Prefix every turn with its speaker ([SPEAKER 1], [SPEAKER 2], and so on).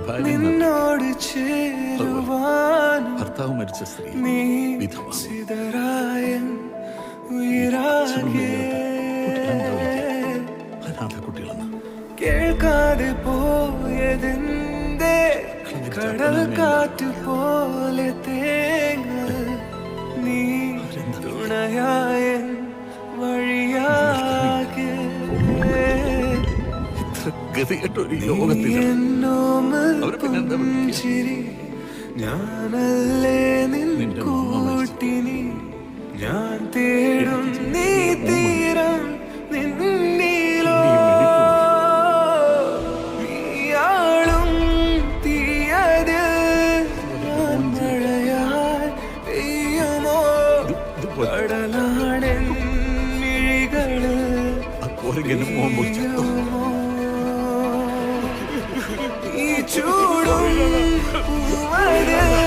[SPEAKER 1] വിഭാഗം ഭർത്താവ് മരിച്ച സ്ത്രീ വിധവ അനാഥ കുട്ടികളെന്ന്
[SPEAKER 2] കേൾക്കാതെ പോയതെന്തേ കടൽ കാറ്റ് പോലെ തേങ്ങൽ നീ തുണയായ വഴിയാകെ
[SPEAKER 1] ഗതികെട്ടൊരു ലോകത്തിൽ
[SPEAKER 2] ഞാനല്ലേ നിൻ കൂട്ടിനി ഞാൻ തേടും നീ തീരം നിന്നിലോ നീയാളും തീയതിൽ ഞാൻ മഴയായി പെയ്യുമോ കടലാണെൻ മിഴികളിൽ ഈ ചൂടും പൂവതിൽ